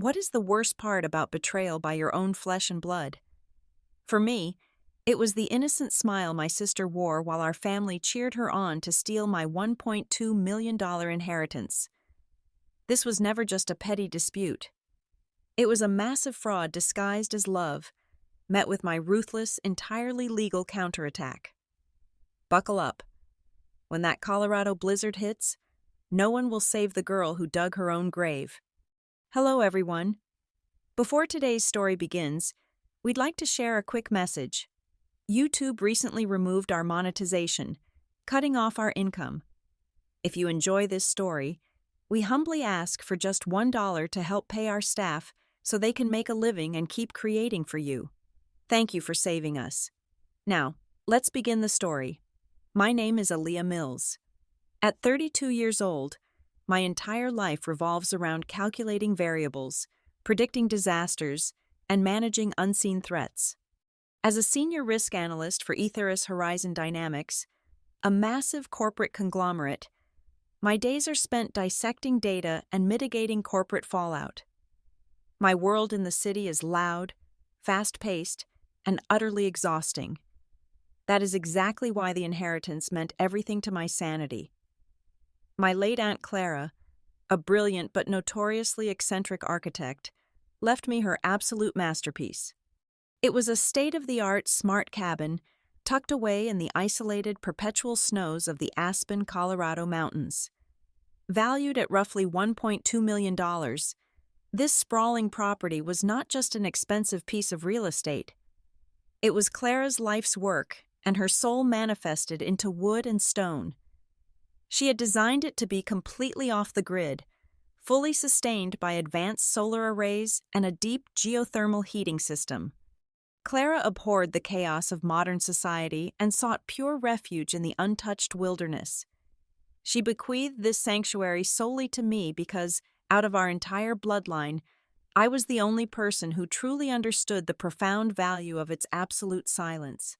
What is the worst part about betrayal by your own flesh and blood? For me, it was the innocent smile my sister wore while our family cheered her on to steal my $1.2 million inheritance. This was never just a petty dispute. It was a massive fraud disguised as love, met with my ruthless, entirely legal counterattack. Buckle up. When that Colorado blizzard hits, no one will save the girl who dug her own grave. Hello, everyone. Before today's story begins, we'd like to share a quick message. YouTube recently removed our monetization, cutting off our income. If you enjoy this story, we humbly ask for just $1 to help pay our staff so they can make a living and keep creating for you. Thank you for saving us. Now, let's begin the story. My name is Aaliyah Mills. At 32 years old, my entire life revolves around calculating variables, predicting disasters, and managing unseen threats. As a senior risk analyst for Ethos Horizon Dynamics, a massive corporate conglomerate, my days are spent dissecting data and mitigating corporate fallout. My world in the city is loud, fast-paced, and utterly exhausting. That is exactly why the inheritance meant everything to my sanity. My late Aunt Clara, a brilliant but notoriously eccentric architect, left me her absolute masterpiece. It was a state-of-the-art smart cabin tucked away in the isolated perpetual snows of the Aspen, Colorado mountains. Valued at roughly $1.2 million, this sprawling property was not just an expensive piece of real estate. It was Clara's life's work, and her soul manifested into wood and stone. She had designed it to be completely off the grid, fully sustained by advanced solar arrays and a deep geothermal heating system. Clara abhorred the chaos of modern society and sought pure refuge in the untouched wilderness. She bequeathed this sanctuary solely to me because, out of our entire bloodline, I was the only person who truly understood the profound value of its absolute silence.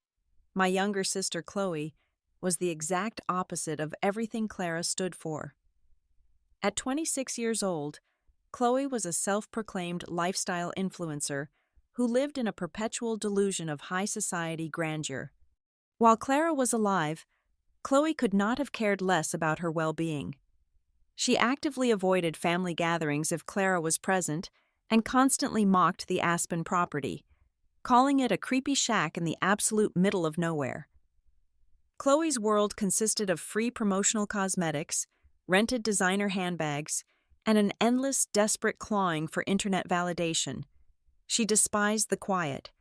My younger sister, Chloe, was the exact opposite of everything Clara stood for. At 26 years old, Chloe was a self-proclaimed lifestyle influencer who lived in a perpetual delusion of high society grandeur. While Clara was alive, Chloe could not have cared less about her well-being. She actively avoided family gatherings if Clara was present and constantly mocked the Aspen property, calling it a creepy shack in the absolute middle of nowhere. Chloe's world consisted of free promotional cosmetics, rented designer handbags, and an endless, desperate clawing for internet validation. She despised the quiet.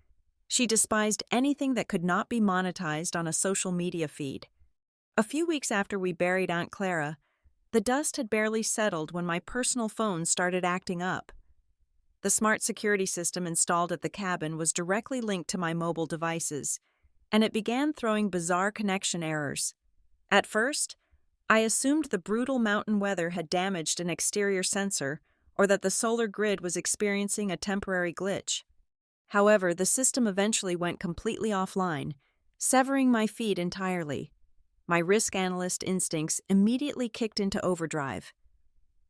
She despised anything that could not be monetized on a social media feed. A few weeks after we buried Aunt Clara, the dust had barely settled when my personal phone started acting up. The smart security system installed at the cabin was directly linked to my mobile devices, and it began throwing bizarre connection errors. At first, I assumed the brutal mountain weather had damaged an exterior sensor or that the solar grid was experiencing a temporary glitch. However, the system eventually went completely offline, severing my feed entirely. My risk analyst instincts immediately kicked into overdrive.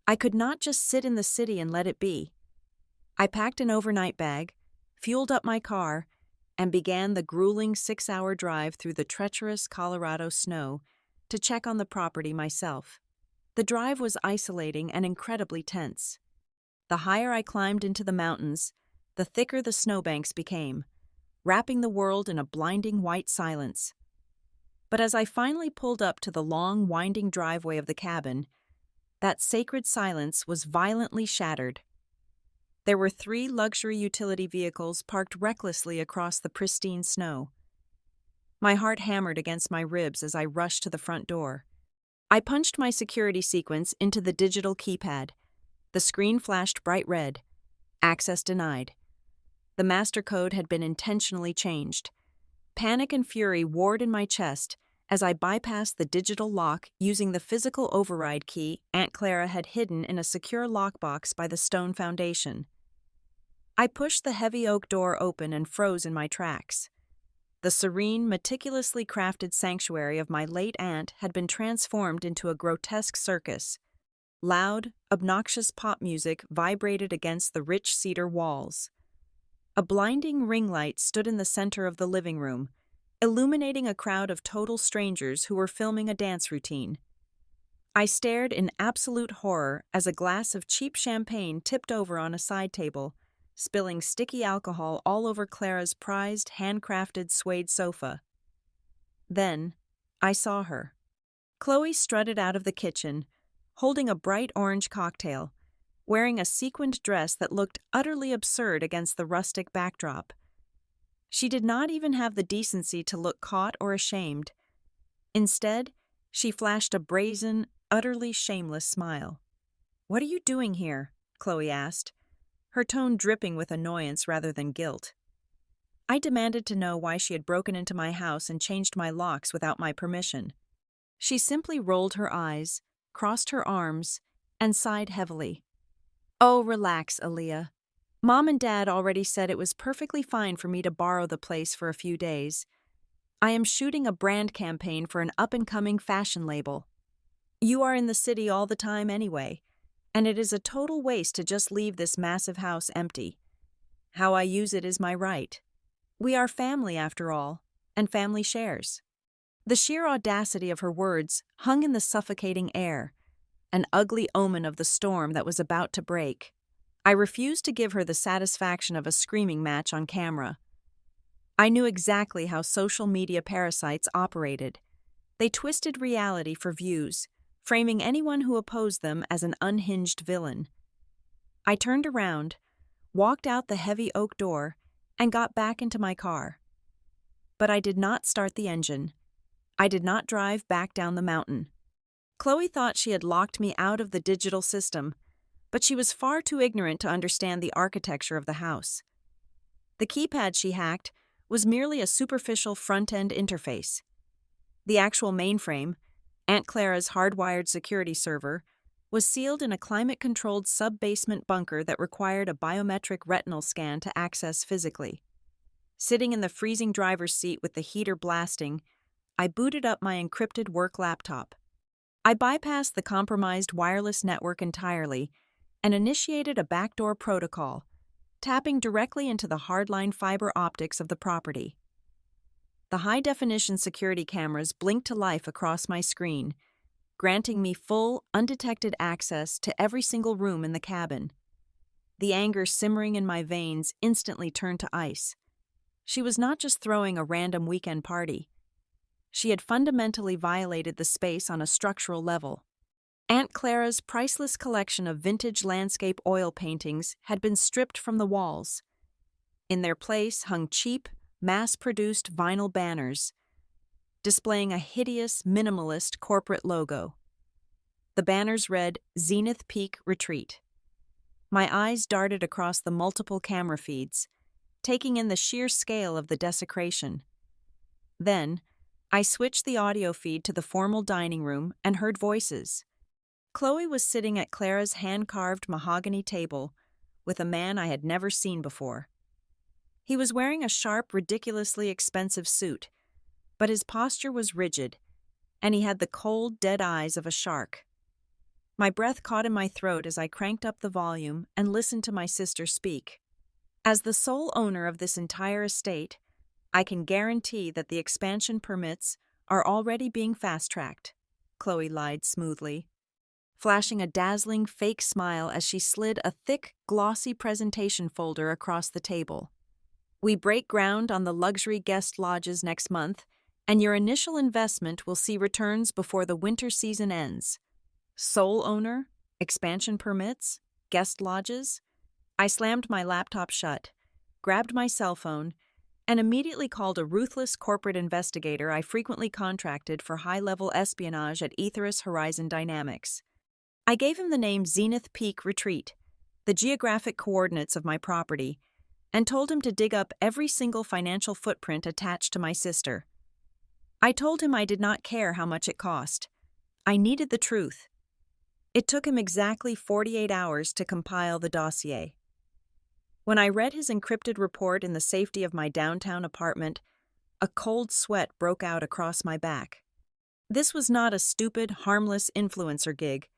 I could not just sit in the city and let it be. I packed an overnight bag, fueled up my car, and began the grueling 6-hour drive through the treacherous Colorado snow to check on the property myself. The drive was isolating and incredibly tense. The higher I climbed into the mountains, the thicker the snowbanks became, wrapping the world in a blinding white silence. But as I finally pulled up to the long, winding driveway of the cabin, that sacred silence was violently shattered. There were 3 luxury utility vehicles parked recklessly across the pristine snow. My heart hammered against my ribs as I rushed to the front door. I punched my security sequence into the digital keypad. The screen flashed bright red. Access denied. The master code had been intentionally changed. Panic and fury warred in my chest as I bypassed the digital lock using the physical override key Aunt Clara had hidden in a secure lockbox by the stone foundation. I pushed the heavy oak door open and froze in my tracks. The serene, meticulously crafted sanctuary of my late aunt had been transformed into a grotesque circus. Loud, obnoxious pop music vibrated against the rich cedar walls. A blinding ring light stood in the center of the living room, illuminating a crowd of total strangers who were filming a dance routine. I stared in absolute horror as a glass of cheap champagne tipped over on a side table, spilling sticky alcohol all over Clara's prized, handcrafted suede sofa. Then, I saw her. Chloe strutted out of the kitchen, holding a bright orange cocktail, wearing a sequined dress that looked utterly absurd against the rustic backdrop. She did not even have the decency to look caught or ashamed. Instead, she flashed a brazen, utterly shameless smile. "What are you doing here?" Chloe asked, her tone dripping with annoyance rather than guilt. I demanded to know why she had broken into my house and changed my locks without my permission. She simply rolled her eyes, crossed her arms, and sighed heavily. "Oh, relax, Aaliyah. Mom and Dad already said it was perfectly fine for me to borrow the place for a few days. I am shooting a brand campaign for an up-and-coming fashion label. You are in the city all the time anyway, and it is a total waste to just leave this massive house empty. How I use it is my right. We are family, after all, and family shares." The sheer audacity of her words hung in the suffocating air, an ugly omen of the storm that was about to break. I refused to give her the satisfaction of a screaming match on camera. I knew exactly how social media parasites operated. They twisted reality for views, framing anyone who opposed them as an unhinged villain. I turned around, walked out the heavy oak door, and got back into my car. But I did not start the engine. I did not drive back down the mountain. Chloe thought she had locked me out of the digital system, but she was far too ignorant to understand the architecture of the house. The keypad she hacked was merely a superficial front-end interface. The actual mainframe, Aunt Clara's hardwired security server, was sealed in a climate-controlled sub-basement bunker that required a biometric retinal scan to access physically. Sitting in the freezing driver's seat with the heater blasting, I booted up my encrypted work laptop. I bypassed the compromised wireless network entirely and initiated a backdoor protocol, tapping directly into the hardline fiber optics of the property. The high-definition security cameras blinked to life across my screen, granting me full, undetected access to every single room in the cabin. The anger simmering in my veins instantly turned to ice. She was not just throwing a random weekend party. She had fundamentally violated the space on a structural level. Aunt Clara's priceless collection of vintage landscape oil paintings had been stripped from the walls. In their place hung cheap, mass-produced vinyl banners, displaying a hideous, minimalist corporate logo. The banners read, "Zenith Peak Retreat." My eyes darted across the multiple camera feeds, taking in the sheer scale of the desecration. Then, I switched the audio feed to the formal dining room and heard voices. Chloe was sitting at Clara's hand-carved mahogany table with a man I had never seen before. He was wearing a sharp, ridiculously expensive suit, but his posture was rigid, and he had the cold, dead eyes of a shark. My breath caught in my throat as I cranked up the volume and listened to my sister speak. "As the sole owner of this entire estate, I can guarantee that the expansion permits are already being fast-tracked," Chloe lied smoothly, flashing a dazzling fake smile as she slid a thick, glossy presentation folder across the table. "We break ground on the luxury guest lodges next month, and your initial investment will see returns before the winter season ends." Sole owner? Expansion permits? Guest lodges? I slammed my laptop shut, grabbed my cell phone, and immediately called a ruthless corporate investigator I frequently contracted for high-level espionage at Aetheris Horizon Dynamics. I gave him the name Zenith Peak Retreat, the geographic coordinates of my property, and told him to dig up every single financial footprint attached to my sister. I told him I did not care how much it cost. I needed the truth. It took him exactly 48 hours to compile the dossier. When I read his encrypted report in the safety of my downtown apartment, a cold sweat broke out across my back. This was not a stupid, harmless influencer gig.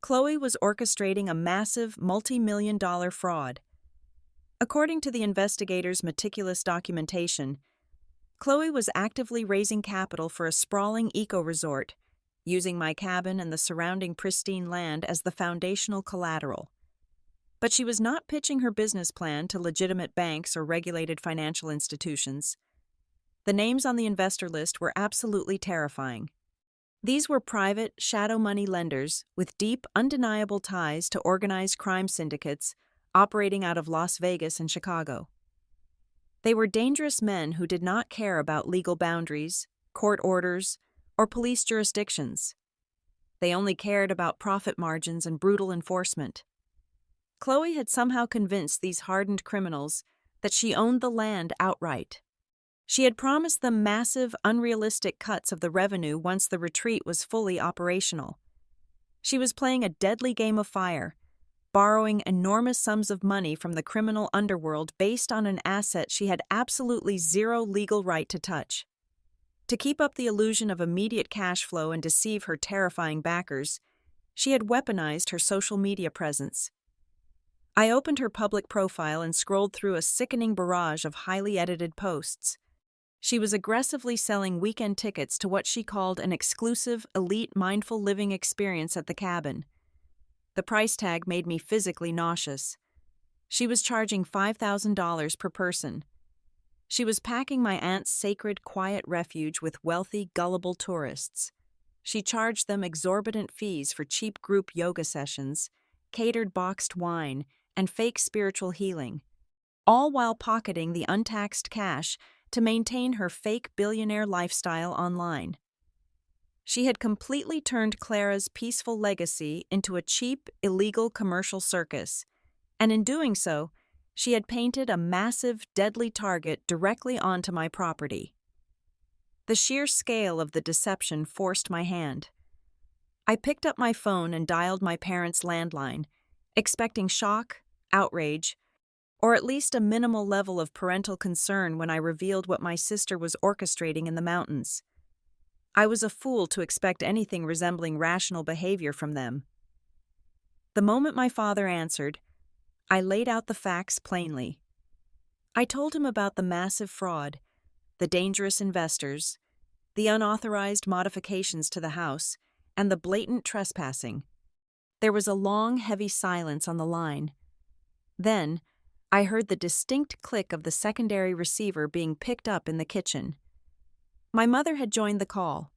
Chloe was orchestrating a massive multi-million-dollar fraud. According to the investigators' meticulous documentation, Chloe was actively raising capital for a sprawling eco-resort, using my cabin and the surrounding pristine land as the foundational collateral. But she was not pitching her business plan to legitimate banks or regulated financial institutions. The names on the investor list were absolutely terrifying. These were private, shadow money lenders with deep, undeniable ties to organized crime syndicates operating out of Las Vegas and Chicago. They were dangerous men who did not care about legal boundaries, court orders, or police jurisdictions. They only cared about profit margins and brutal enforcement. Chloe had somehow convinced these hardened criminals that she owned the land outright. She had promised them massive, unrealistic cuts of the revenue once the retreat was fully operational. She was playing a deadly game of fire, borrowing enormous sums of money from the criminal underworld based on an asset she had absolutely zero legal right to touch. To keep up the illusion of immediate cash flow and deceive her terrifying backers, she had weaponized her social media presence. I opened her public profile and scrolled through a sickening barrage of highly edited posts. She was aggressively selling weekend tickets to what she called an exclusive, elite mindful living experience at the cabin. The price tag made me physically nauseous. She was charging $5,000 per person. She was packing my aunt's sacred, quiet refuge with wealthy, gullible tourists. She charged them exorbitant fees for cheap group yoga sessions, catered boxed wine, and fake spiritual healing, all while pocketing the untaxed cash to maintain her fake billionaire lifestyle online. She had completely turned Clara's peaceful legacy into a cheap, illegal commercial circus, and in doing so, she had painted a massive, deadly target directly onto my property. The sheer scale of the deception forced my hand. I picked up my phone and dialed my parents' landline, expecting shock, outrage, or at least a minimal level of parental concern when I revealed what my sister was orchestrating in the mountains. I was a fool to expect anything resembling rational behavior from them. The moment my father answered, I laid out the facts plainly. I told him about the massive fraud, the dangerous investors, the unauthorized modifications to the house, and the blatant trespassing. There was a long, heavy silence on the line. Then, I heard the distinct click of the secondary receiver being picked up in the kitchen. My mother had joined the call.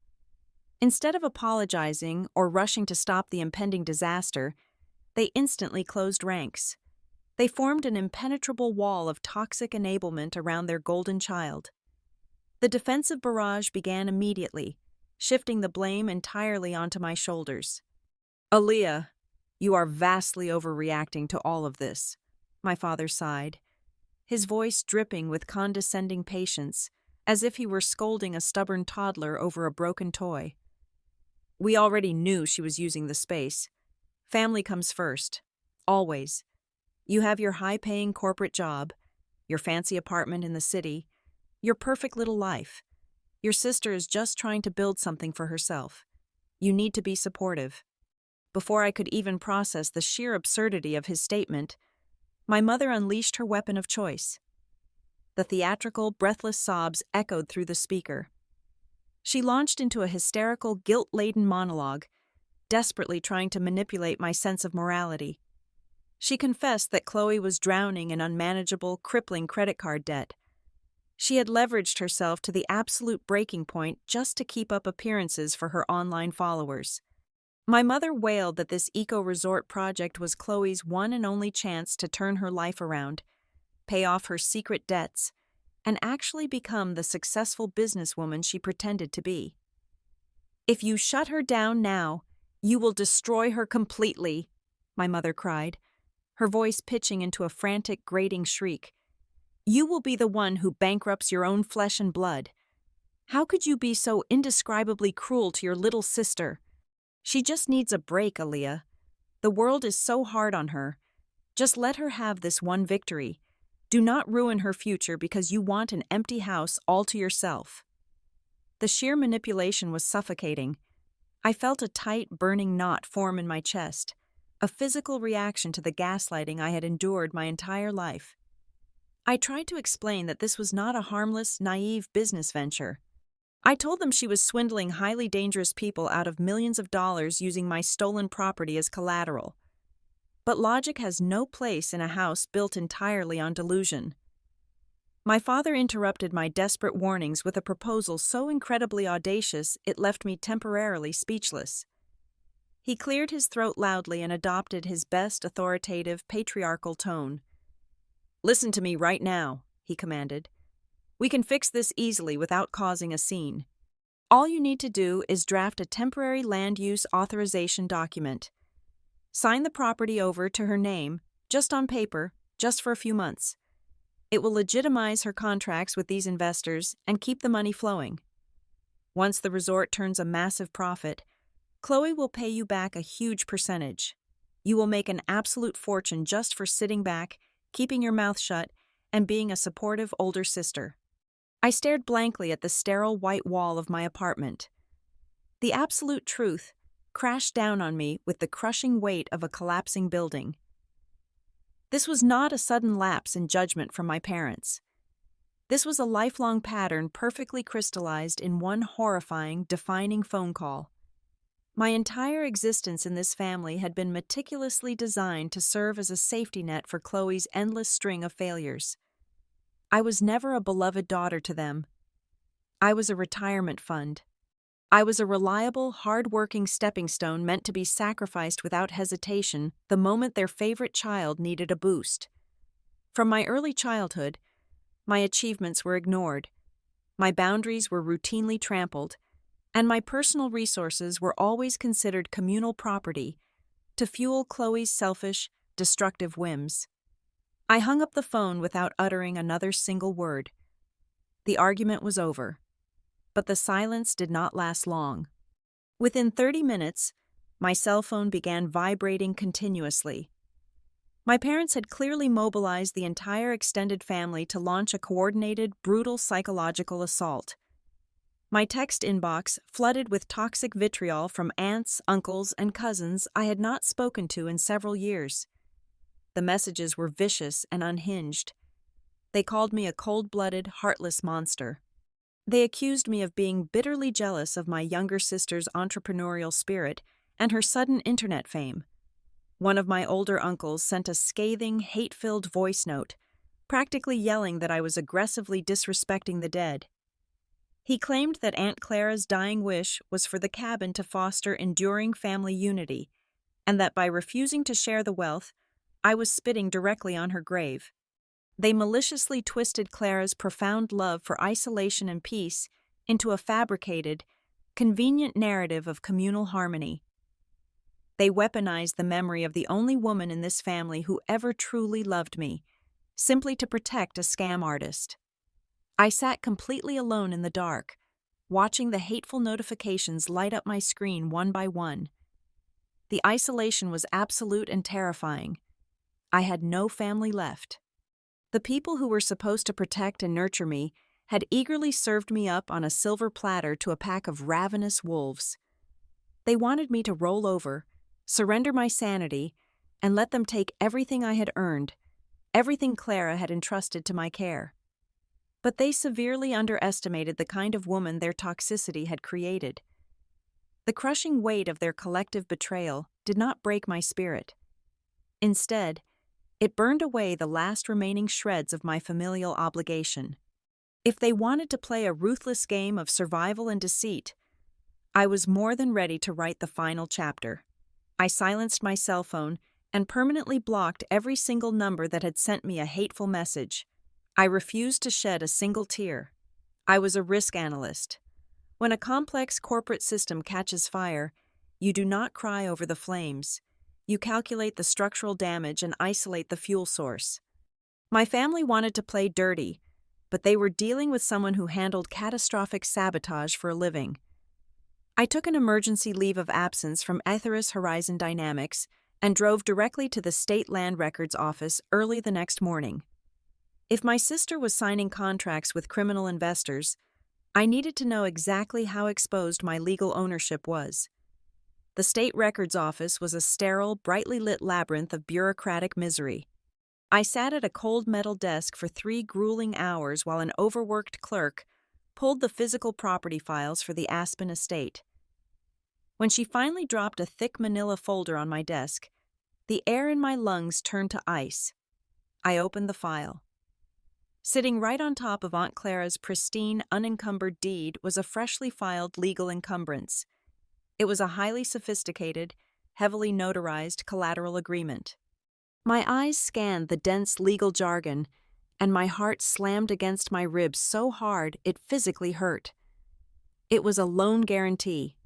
Instead of apologizing or rushing to stop the impending disaster, they instantly closed ranks. They formed an impenetrable wall of toxic enablement around their golden child. The defensive barrage began immediately, shifting the blame entirely onto my shoulders. Aaliyah, you are vastly overreacting to all of this, my father sighed, his voice dripping with condescending patience, as if he were scolding a stubborn toddler over a broken toy. We already knew she was using the space. Family comes first. Always. You have your high-paying corporate job, your fancy apartment in the city, your perfect little life. Your sister is just trying to build something for herself. You need to be supportive. Before I could even process the sheer absurdity of his statement, my mother unleashed her weapon of choice. The theatrical, breathless sobs echoed through the speaker. She launched into a hysterical, guilt-laden monologue, desperately trying to manipulate my sense of morality. She confessed that Chloe was drowning in unmanageable, crippling credit card debt. She had leveraged herself to the absolute breaking point just to keep up appearances for her online followers. My mother wailed that this eco-resort project was Chloe's one and only chance to turn her life around, pay off her secret debts, and actually become the successful businesswoman she pretended to be. If you shut her down now, you will destroy her completely, my mother cried, her voice pitching into a frantic, grating shriek. You will be the one who bankrupts your own flesh and blood. How could you be so indescribably cruel to your little sister? She just needs a break, Aaliyah. The world is so hard on her. Just let her have this one victory. Do not ruin her future because you want an empty house all to yourself. The sheer manipulation was suffocating. I felt a tight, burning knot form in my chest, a physical reaction to the gaslighting I had endured my entire life. I tried to explain that this was not a harmless, naive business venture. I told them she was swindling highly dangerous people out of millions of dollars using my stolen property as collateral. But logic has no place in a house built entirely on delusion. My father interrupted my desperate warnings with a proposal so incredibly audacious it left me temporarily speechless. He cleared his throat loudly and adopted his best authoritative, patriarchal tone. "Listen to me right now," he commanded. "We can fix this easily without causing a scene. All you need to do is draft a temporary land use authorization document. Sign the property over to her name, just on paper, just for a few months. It will legitimize her contracts with these investors and keep the money flowing. Once the resort turns a massive profit, Chloe will pay you back a huge percentage. You will make an absolute fortune just for sitting back, keeping your mouth shut, and being a supportive older sister." I stared blankly at the sterile white wall of my apartment. The absolute truth crashed down on me with the crushing weight of a collapsing building. This was not a sudden lapse in judgment from my parents. This was a lifelong pattern perfectly crystallized in one horrifying, defining phone call. My entire existence in this family had been meticulously designed to serve as a safety net for Chloe's endless string of failures. I was never a beloved daughter to them. I was a retirement fund. I was a reliable, hard-working stepping stone meant to be sacrificed without hesitation the moment their favorite child needed a boost. From my early childhood, my achievements were ignored, my boundaries were routinely trampled, and my personal resources were always considered communal property to fuel Chloe's selfish, destructive whims. I hung up the phone without uttering another single word. The argument was over. But the silence did not last long. Within 30 minutes, my cell phone began vibrating continuously. My parents had clearly mobilized the entire extended family to launch a coordinated, brutal psychological assault. My text inbox flooded with toxic vitriol from aunts, uncles, and cousins I had not spoken to in several years. The messages were vicious and unhinged. They called me a cold-blooded, heartless monster. They accused me of being bitterly jealous of my younger sister's entrepreneurial spirit and her sudden internet fame. One of my older uncles sent a scathing, hate-filled voice note, practically yelling that I was aggressively disrespecting the dead. He claimed that Aunt Clara's dying wish was for the cabin to foster enduring family unity, and that by refusing to share the wealth, I was spitting directly on her grave. They maliciously twisted Clara's profound love for isolation and peace into a fabricated, convenient narrative of communal harmony. They weaponized the memory of the only woman in this family who ever truly loved me, simply to protect a scam artist. I sat completely alone in the dark, watching the hateful notifications light up my screen one by one. The isolation was absolute and terrifying. I had no family left. The people who were supposed to protect and nurture me had eagerly served me up on a silver platter to a pack of ravenous wolves. They wanted me to roll over, surrender my sanity, and let them take everything I had earned, everything Clara had entrusted to my care. But they severely underestimated the kind of woman their toxicity had created. The crushing weight of their collective betrayal did not break my spirit. Instead, it burned away the last remaining shreds of my familial obligation. If they wanted to play a ruthless game of survival and deceit, I was more than ready to write the final chapter. I silenced my cell phone and permanently blocked every single number that had sent me a hateful message. I refused to shed a single tear. I was a risk analyst. When a complex corporate system catches fire, you do not cry over the flames. You calculate the structural damage and isolate the fuel source. My family wanted to play dirty, but they were dealing with someone who handled catastrophic sabotage for a living. I took an emergency leave of absence from Aetheris Horizon Dynamics and drove directly to the State Land Records office early the next morning. If my sister was signing contracts with criminal investors, I needed to know exactly how exposed my legal ownership was. The state records office was a sterile, brightly lit labyrinth of bureaucratic misery. I sat at a cold metal desk for 3 grueling hours while an overworked clerk pulled the physical property files for the Aspen estate. When she finally dropped a thick manila folder on my desk, the air in my lungs turned to ice. I opened the file. Sitting right on top of Aunt Clara's pristine, unencumbered deed was a freshly filed legal encumbrance. It was a highly sophisticated, heavily notarized collateral agreement. My eyes scanned the dense legal jargon, and my heart slammed against my ribs so hard it physically hurt. It was a loan guarantee.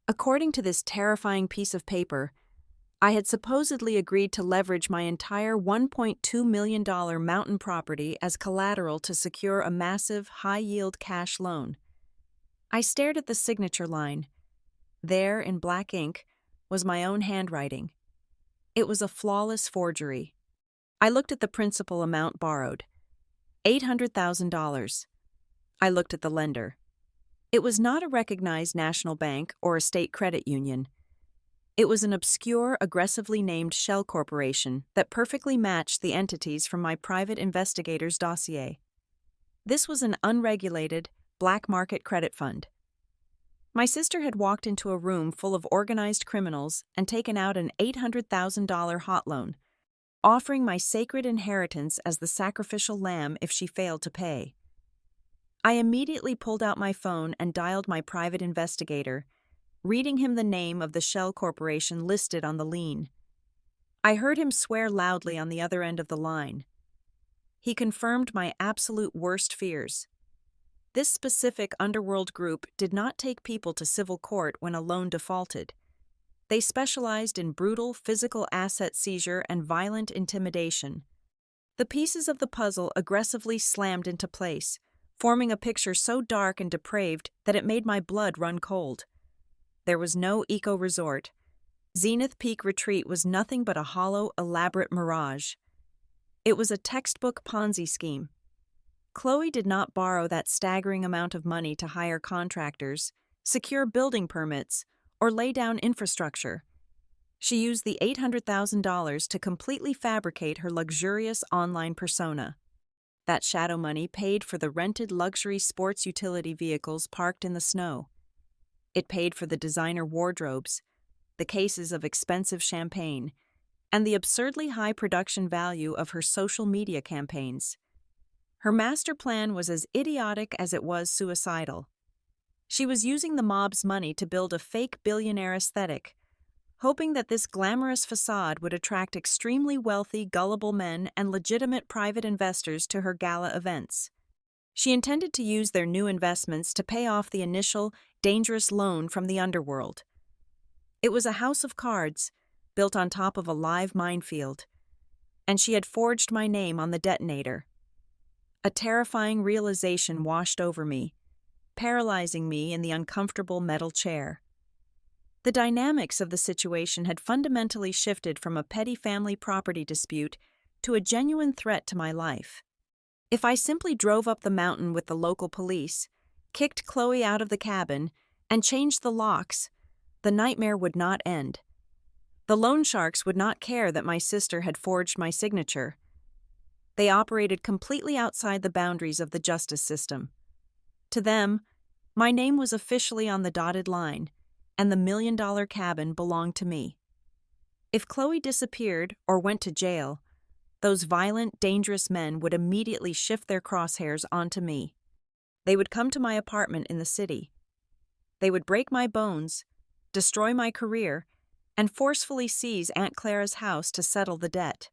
According to this terrifying piece of paper, I had supposedly agreed to leverage my entire $1.2 million mountain property as collateral to secure a massive, high-yield cash loan. I stared at the signature line. There, in black ink, was my own handwriting. It was a flawless forgery. I looked at the principal amount borrowed. $800,000. I looked at the lender. It was not a recognized national bank or a state credit union. It was an obscure, aggressively named shell corporation that perfectly matched the entities from my private investigator's dossier. This was an unregulated, black market credit fund. My sister had walked into a room full of organized criminals and taken out an $800,000 hot loan, offering my sacred inheritance as the sacrificial lamb if she failed to pay. I immediately pulled out my phone and dialed my private investigator, reading him the name of the shell corporation listed on the lien. I heard him swear loudly on the other end of the line. He confirmed my absolute worst fears. This specific underworld group did not take people to civil court when a loan defaulted. They specialized in brutal physical asset seizure and violent intimidation. The pieces of the puzzle aggressively slammed into place, forming a picture so dark and depraved that it made my blood run cold. There was no eco-resort. Zenith Peak Retreat was nothing but a hollow, elaborate mirage. It was a textbook Ponzi scheme. Chloe did not borrow that staggering amount of money to hire contractors, secure building permits, or lay down infrastructure. She used the $800,000 to completely fabricate her luxurious online persona. That shadow money paid for the rented luxury sports utility vehicles parked in the snow. It paid for the designer wardrobes, the cases of expensive champagne, and the absurdly high production value of her social media campaigns. Her master plan was as idiotic as it was suicidal. She was using the mob's money to build a fake billionaire aesthetic, hoping that this glamorous facade would attract extremely wealthy, gullible men and legitimate private investors to her gala events. She intended to use their new investments to pay off the initial, dangerous loan from the underworld. It was a house of cards, built on top of a live minefield, and she had forged my name on the detonator. A terrifying realization washed over me, paralyzing me in the uncomfortable metal chair. The dynamics of the situation had fundamentally shifted from a petty family property dispute to a genuine threat to my life. If I simply drove up the mountain with the local police, kicked Chloe out of the cabin, and changed the locks, the nightmare would not end. The loan sharks would not care that my sister had forged my signature. They operated completely outside the boundaries of the justice system. To them, my name was officially on the dotted line, and the $1 million cabin belonged to me. If Chloe disappeared or went to jail, those violent, dangerous men would immediately shift their crosshairs onto me. They would come to my apartment in the city. They would break my bones, destroy my career, and forcefully seize Aunt Clara's house to settle the debt.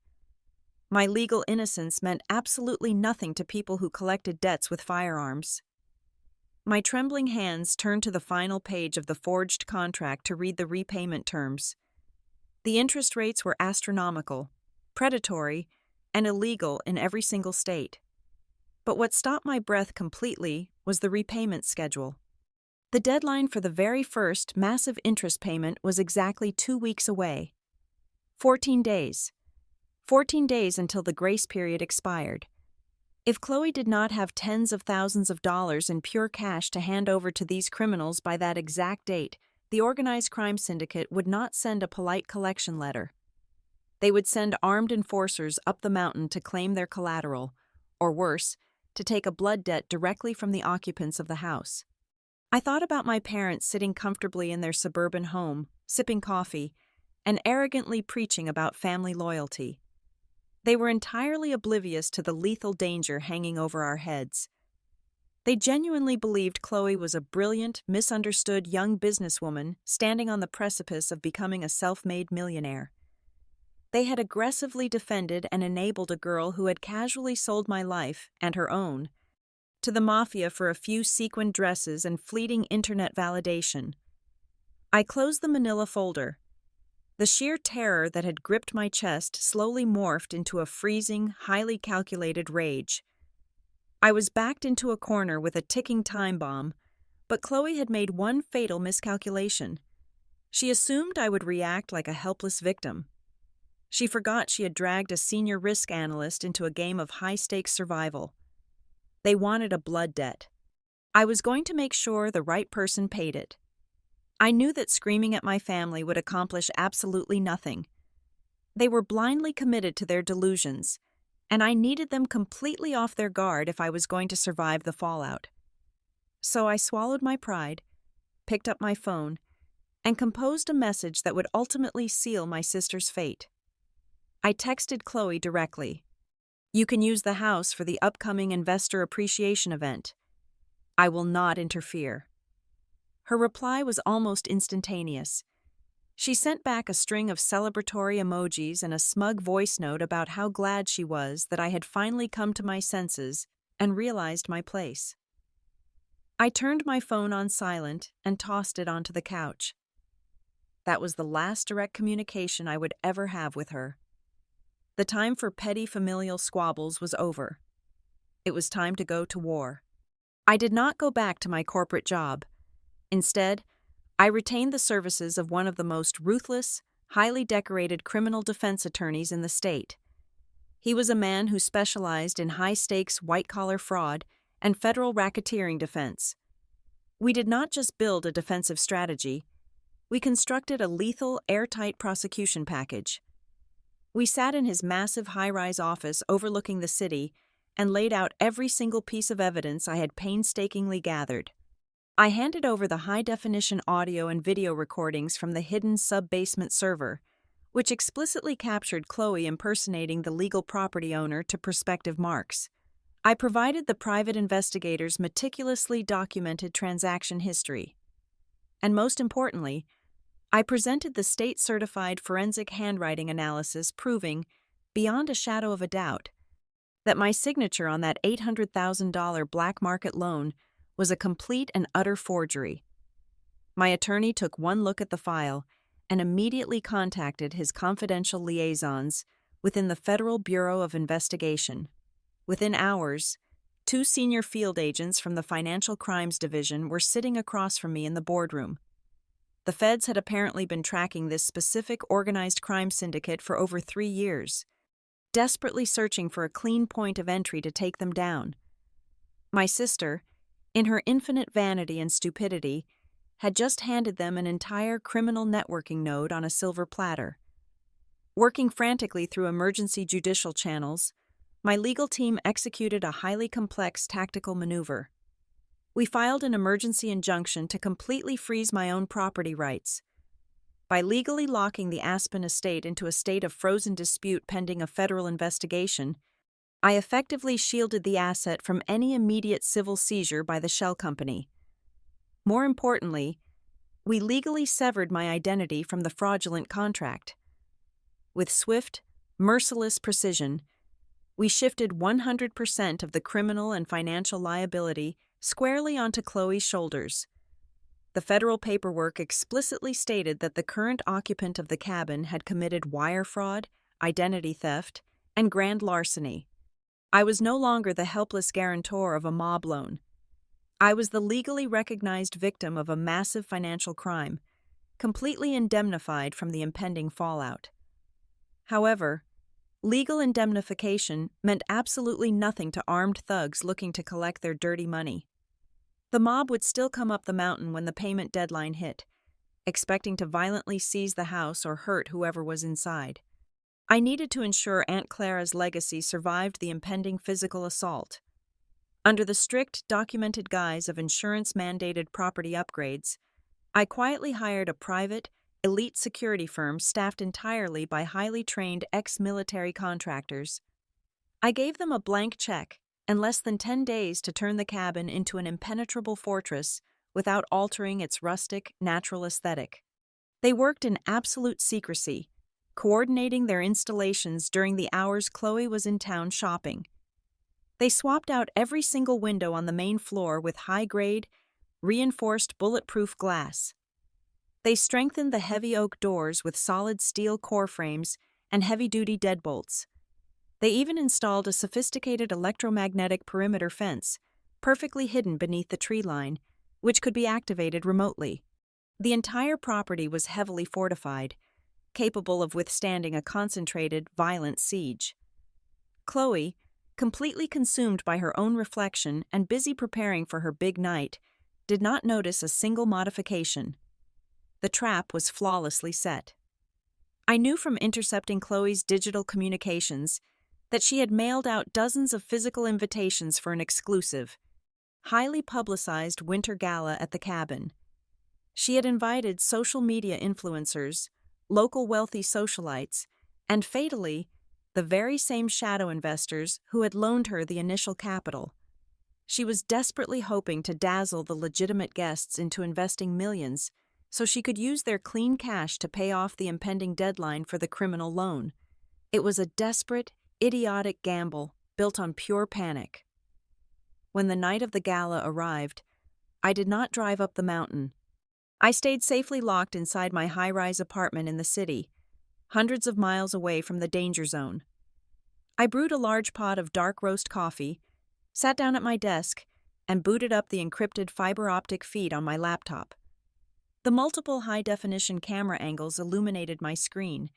My legal innocence meant absolutely nothing to people who collected debts with firearms. My trembling hands turned to the final page of the forged contract to read the repayment terms. The interest rates were astronomical, predatory, and illegal in every single state. But what stopped my breath completely was the repayment schedule. The deadline for the very first massive interest payment was exactly 2 weeks away. 14 days. 14 days until the grace period expired. If Chloe did not have tens of thousands of dollars in pure cash to hand over to these criminals by that exact date, the organized crime syndicate would not send a polite collection letter. They would send armed enforcers up the mountain to claim their collateral, or worse, to take a blood debt directly from the occupants of the house. I thought about my parents sitting comfortably in their suburban home, sipping coffee, and arrogantly preaching about family loyalty. They were entirely oblivious to the lethal danger hanging over our heads. They genuinely believed Chloe was a brilliant, misunderstood young businesswoman standing on the precipice of becoming a self-made millionaire. They had aggressively defended and enabled a girl who had casually sold my life, and her own, to the mafia for a few sequined dresses and fleeting internet validation. I closed the manila folder. The sheer terror that had gripped my chest slowly morphed into a freezing, highly calculated rage. I was backed into a corner with a ticking time bomb, but Chloe had made one fatal miscalculation. She assumed I would react like a helpless victim. She forgot she had dragged a senior risk analyst into a game of high-stakes survival. They wanted a blood debt. I was going to make sure the right person paid it. I knew that screaming at my family would accomplish absolutely nothing. They were blindly committed to their delusions, and I needed them completely off their guard if I was going to survive the fallout. So I swallowed my pride, picked up my phone, and composed a message that would ultimately seal my sister's fate. I texted Chloe directly. "You can use the house for the upcoming investor appreciation event. I will not interfere." Her reply was almost instantaneous. She sent back a string of celebratory emojis and a smug voice note about how glad she was that I had finally come to my senses and realized my place. I turned my phone on silent and tossed it onto the couch. That was the last direct communication I would ever have with her. The time for petty familial squabbles was over. It was time to go to war. I did not go back to my corporate job. Instead, I retained the services of one of the most ruthless, highly decorated criminal defense attorneys in the state. He was a man who specialized in high-stakes white-collar fraud and federal racketeering defense. We did not just build a defensive strategy, we constructed a lethal, airtight prosecution package. We sat in his massive high-rise office overlooking the city and laid out every single piece of evidence I had painstakingly gathered. I handed over the high-definition audio and video recordings from the hidden sub-basement server, which explicitly captured Chloe impersonating the legal property owner to prospective marks. I provided the private investigators meticulously documented transaction history. And most importantly, I presented the state-certified forensic handwriting analysis proving, beyond a shadow of a doubt, that my signature on that $800,000 black market loan was a complete and utter forgery. My attorney took one look at the file and immediately contacted his confidential liaisons within the Federal Bureau of Investigation. Within hours, 2 senior field agents from the Financial Crimes Division were sitting across from me in the boardroom. The feds had apparently been tracking this specific organized crime syndicate for over 3 years, desperately searching for a clean point of entry to take them down. My sister, in her infinite vanity and stupidity, had just handed them an entire criminal networking node on a silver platter. Working frantically through emergency judicial channels, my legal team executed a highly complex tactical maneuver. We filed an emergency injunction to completely freeze my own property rights. By legally locking the Aspen estate into a state of frozen dispute pending a federal investigation, I effectively shielded the asset from any immediate civil seizure by the shell company. More importantly, we legally severed my identity from the fraudulent contract. With swift, merciless precision, we shifted 100% of the criminal and financial liability squarely onto Chloe's shoulders. The federal paperwork explicitly stated that the current occupant of the cabin had committed wire fraud, identity theft, and grand larceny. I was no longer the helpless guarantor of a mob loan. I was the legally recognized victim of a massive financial crime, completely indemnified from the impending fallout. However, legal indemnification meant absolutely nothing to armed thugs looking to collect their dirty money. The mob would still come up the mountain when the payment deadline hit, expecting to violently seize the house or hurt whoever was inside. I needed to ensure Aunt Clara's legacy survived the impending physical assault. Under the strict, documented guise of insurance-mandated property upgrades, I quietly hired a private, elite security firm staffed entirely by highly trained ex-military contractors. I gave them a blank check and less than 10 days to turn the cabin into an impenetrable fortress without altering its rustic, natural aesthetic. They worked in absolute secrecy, coordinating their installations during the hours Chloe was in town shopping. They swapped out every single window on the main floor with high-grade, reinforced bulletproof glass. They strengthened the heavy oak doors with solid steel core frames and heavy-duty deadbolts. They even installed a sophisticated electromagnetic perimeter fence, perfectly hidden beneath the tree line, which could be activated remotely. The entire property was heavily fortified, capable of withstanding a concentrated, violent siege. Chloe, completely consumed by her own reflection and busy preparing for her big night, did not notice a single modification. The trap was flawlessly set. I knew from intercepting Chloe's digital communications that she had mailed out dozens of physical invitations for an exclusive, highly publicized winter gala at the cabin. She had invited social media influencers, local wealthy socialites, and fatally, the very same shadow investors who had loaned her the initial capital. She was desperately hoping to dazzle the legitimate guests into investing millions so she could use their clean cash to pay off the impending deadline for the criminal loan. It was a desperate, idiotic gamble built on pure panic. When the night of the gala arrived, I did not drive up the mountain. I stayed safely locked inside my high-rise apartment in the city, hundreds of miles away from the danger zone. I brewed a large pot of dark roast coffee, sat down at my desk, and booted up the encrypted fiber optic feed on my laptop. The multiple high-definition camera angles illuminated my screen,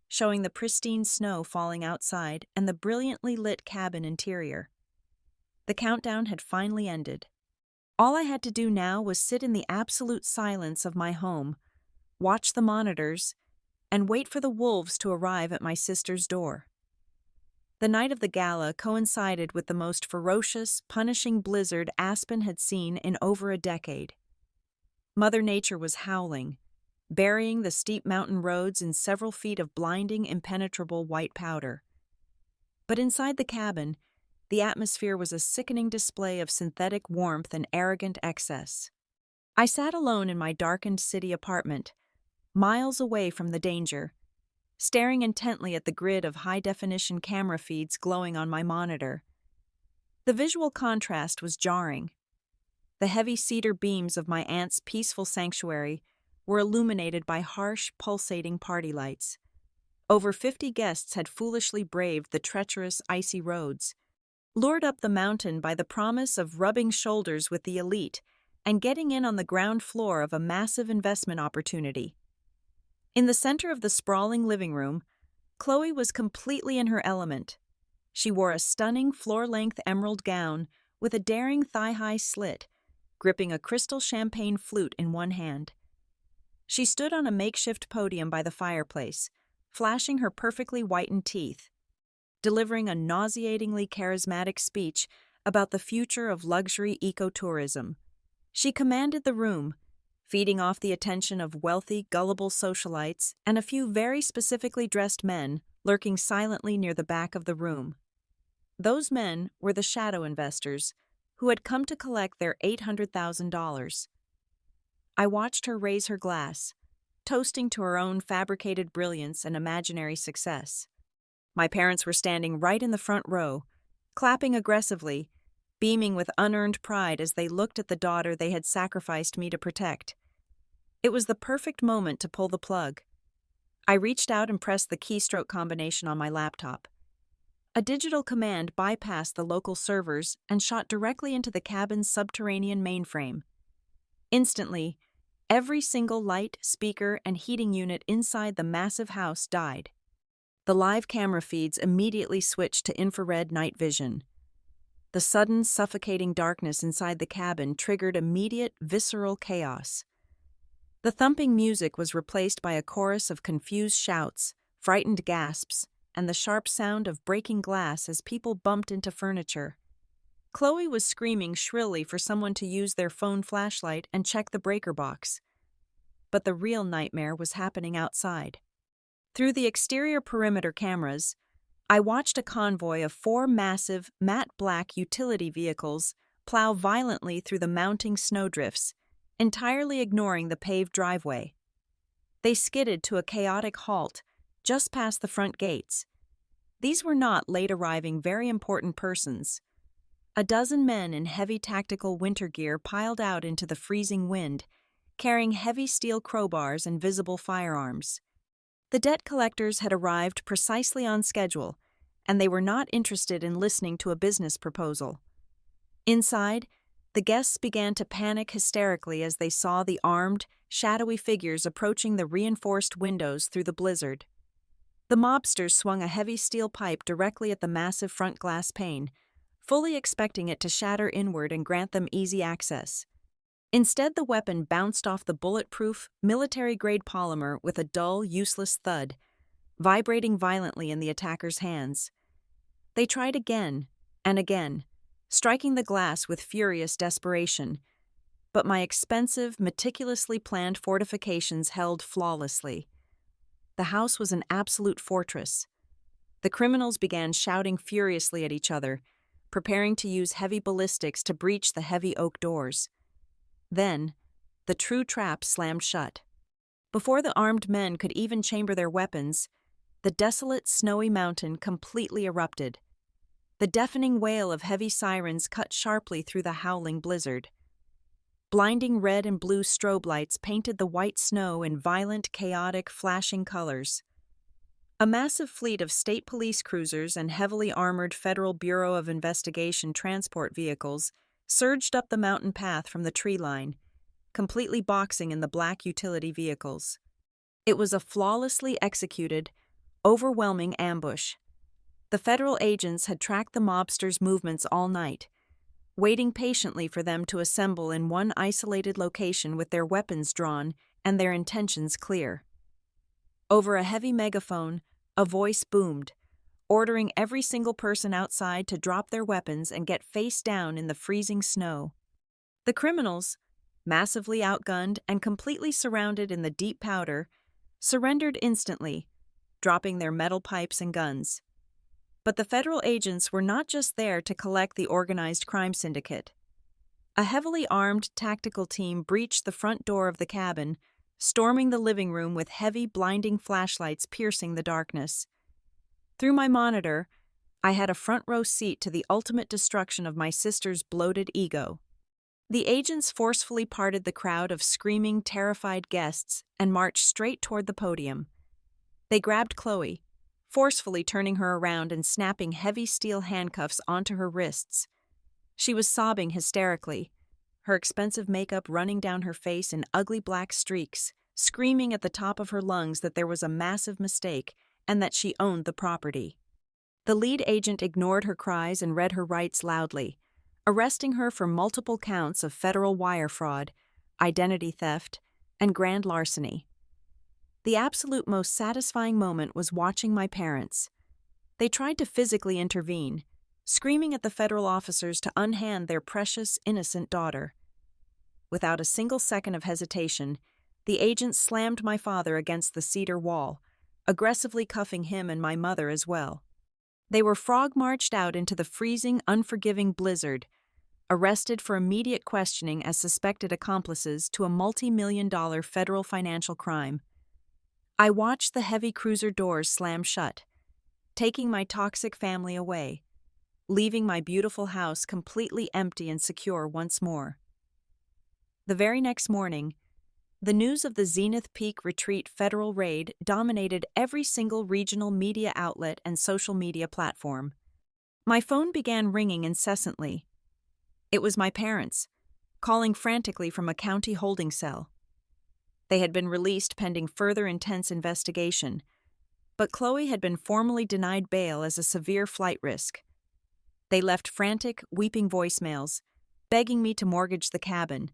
showing the pristine snow falling outside and the brilliantly lit cabin interior. The countdown had finally ended. All I had to do now was sit in the absolute silence of my home, watch the monitors, and wait for the wolves to arrive at my sister's door. The night of the gala coincided with the most ferocious, punishing blizzard Aspen had seen in over a decade. Mother Nature was howling, burying the steep mountain roads in several feet of blinding, impenetrable white powder. But inside the cabin, the atmosphere was a sickening display of synthetic warmth and arrogant excess. I sat alone in my darkened city apartment, miles away from the danger, staring intently at the grid of high-definition camera feeds glowing on my monitor. The visual contrast was jarring. The heavy cedar beams of my aunt's peaceful sanctuary were illuminated by harsh, pulsating party lights. Over 50 guests had foolishly braved the treacherous, icy roads, lured up the mountain by the promise of rubbing shoulders with the elite and getting in on the ground floor of a massive investment opportunity. In the center of the sprawling living room, Chloe was completely in her element. She wore a stunning floor-length emerald gown with a daring thigh-high slit, gripping a crystal champagne flute in one hand. She stood on a makeshift podium by the fireplace, flashing her perfectly whitened teeth, delivering a nauseatingly charismatic speech about the future of luxury ecotourism. She commanded the room, feeding off the attention of wealthy, gullible socialites and a few very specifically dressed men lurking silently near the back of the room. Those men were the shadow investors who had come to collect their $800,000. I watched her raise her glass, toasting to her own fabricated brilliance and imaginary success. My parents were standing right in the front row, clapping aggressively, beaming with unearned pride as they looked at the daughter they had sacrificed me to protect. It was the perfect moment to pull the plug. I reached out and pressed the keystroke combination on my laptop. A digital command bypassed the local servers and shot directly into the cabin's subterranean mainframe. Instantly, every single light, speaker, and heating unit inside the massive house died. The live camera feeds immediately switched to infrared night vision. The sudden, suffocating darkness inside the cabin triggered immediate, visceral chaos. The thumping music was replaced by a chorus of confused shouts, frightened gasps, and the sharp sound of breaking glass as people bumped into furniture. Chloe was screaming shrilly for someone to use their phone flashlight and check the breaker box. But the real nightmare was happening outside. Through the exterior perimeter cameras, I watched a convoy of 4 massive, matte black utility vehicles plow violently through the mounting snowdrifts, entirely ignoring the paved driveway. They skidded to a chaotic halt just past the front gates. These were not late-arriving, very important persons. A dozen men in heavy tactical winter gear piled out into the freezing wind, carrying heavy steel crowbars and visible firearms. The debt collectors had arrived precisely on schedule, and they were not interested in listening to a business proposal. Inside, the guests began to panic hysterically as they saw the armed, shadowy figures approaching the reinforced windows through the blizzard. The mobsters swung a heavy steel pipe directly at the massive front glass pane, fully expecting it to shatter inward and grant them easy access. Instead, the weapon bounced off the bulletproof, military-grade polymer with a dull, useless thud, vibrating violently in the attacker's hands. They tried again and again, striking the glass with furious desperation, but my expensive, meticulously planned fortifications held flawlessly. The house was an absolute fortress. The criminals began shouting furiously at each other, preparing to use heavy ballistics to breach the heavy oak doors. Then, the true trap slammed shut. Before the armed men could even chamber their weapons, the desolate, snowy mountain completely erupted. The deafening wail of heavy sirens cut sharply through the howling blizzard. Blinding red and blue strobe lights painted the white snow in violent, chaotic, flashing colors. A massive fleet of state police cruisers and heavily armored Federal Bureau of Investigation transport vehicles surged up the mountain path from the tree line, completely boxing in the black utility vehicles. It was a flawlessly executed, overwhelming ambush. The federal agents had tracked the mobsters' movements all night, waiting patiently for them to assemble in one isolated location with their weapons drawn and their intentions clear. Over a heavy megaphone, a voice boomed, ordering every single person outside to drop their weapons and get face down in the freezing snow. The criminals, massively outgunned and completely surrounded in the deep powder, surrendered instantly, dropping their metal pipes and guns. But the federal agents were not just there to collect the organized crime syndicate. A heavily armed tactical team breached the front door of the cabin, storming the living room with heavy, blinding flashlights piercing the darkness. Through my monitor, I had a front-row seat to the ultimate destruction of my sister's bloated ego. The agents forcefully parted the crowd of screaming, terrified guests and marched straight toward the podium. They grabbed Chloe, forcefully turning her around and snapping heavy steel handcuffs onto her wrists. She was sobbing hysterically, her expensive makeup running down her face in ugly black streaks, screaming at the top of her lungs that there was a massive mistake and that she owned the property. The lead agent ignored her cries and read her rights loudly, arresting her for multiple counts of federal wire fraud, identity theft, and grand larceny. The absolute most satisfying moment was watching my parents. They tried to physically intervene, screaming at the federal officers to unhand their precious, innocent daughter. Without a single second of hesitation, the agents slammed my father against the cedar wall, aggressively cuffing him and my mother as well. They were frog-marched out into the freezing, unforgiving blizzard, arrested for immediate questioning as suspected accomplices to a multi-million-dollar federal financial crime. I watched the heavy cruiser doors slam shut, taking my toxic family away, leaving my beautiful house completely empty and secure once more. The very next morning, the news of the Zenith Peak Retreat federal raid dominated every single regional media outlet and social media platform. My phone began ringing incessantly. It was my parents, calling frantically from a county holding cell. They had been released pending further intense investigation, but Chloe had been formally denied bail as a severe flight risk. They left frantic, weeping voicemails, begging me to mortgage the cabin,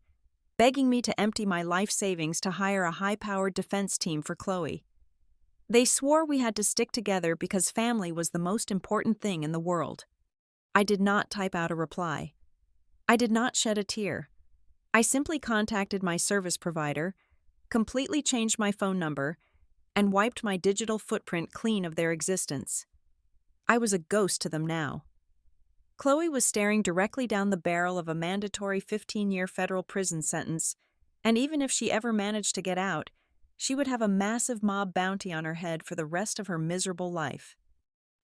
begging me to empty my life savings to hire a high-powered defense team for Chloe. They swore we had to stick together because family was the most important thing in the world. I did not type out a reply. I did not shed a tear. I simply contacted my service provider, completely changed my phone number, and wiped my digital footprint clean of their existence. I was a ghost to them now. Chloe was staring directly down the barrel of a mandatory 15-year federal prison sentence, and even if she ever managed to get out, she would have a massive mob bounty on her head for the rest of her miserable life.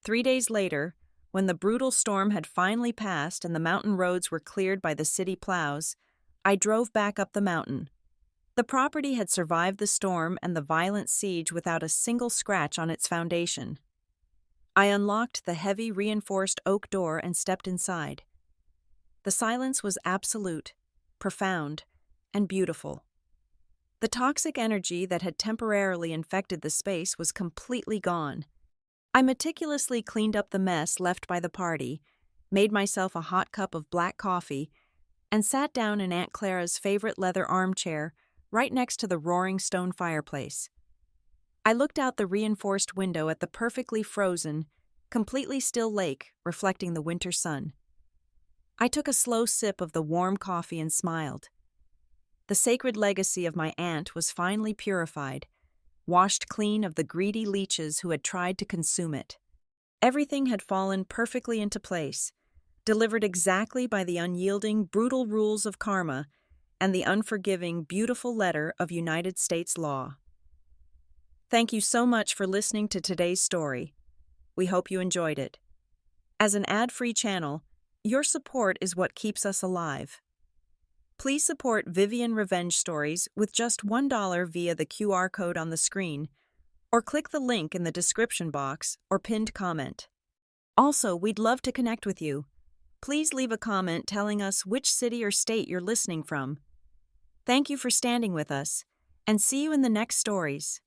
3 days later, when the brutal storm had finally passed and the mountain roads were cleared by the city plows, I drove back up the mountain. The property had survived the storm and the violent siege without a single scratch on its foundation. I unlocked the heavy reinforced oak door and stepped inside. The silence was absolute, profound, and beautiful. The toxic energy that had temporarily infected the space was completely gone. I meticulously cleaned up the mess left by the party, made myself a hot cup of black coffee, and sat down in Aunt Clara's favorite leather armchair right next to the roaring stone fireplace. I looked out the reinforced window at the perfectly frozen, completely still lake reflecting the winter sun. I took a slow sip of the warm coffee and smiled. The sacred legacy of my aunt was finally purified, washed clean of the greedy leeches who had tried to consume it. Everything had fallen perfectly into place, delivered exactly by the unyielding, brutal rules of karma and the unforgiving, beautiful letter of United States law. Thank you so much for listening to today's story. We hope you enjoyed it. As an ad-free channel, your support is what keeps us alive. Please support Vivian Revenge Stories with just $1 via the QR code on the screen, or click the link in the description box or pinned comment. Also, we'd love to connect with you. Please leave a comment telling us which city or state you're listening from. Thank you for standing with us, and see you in the next stories.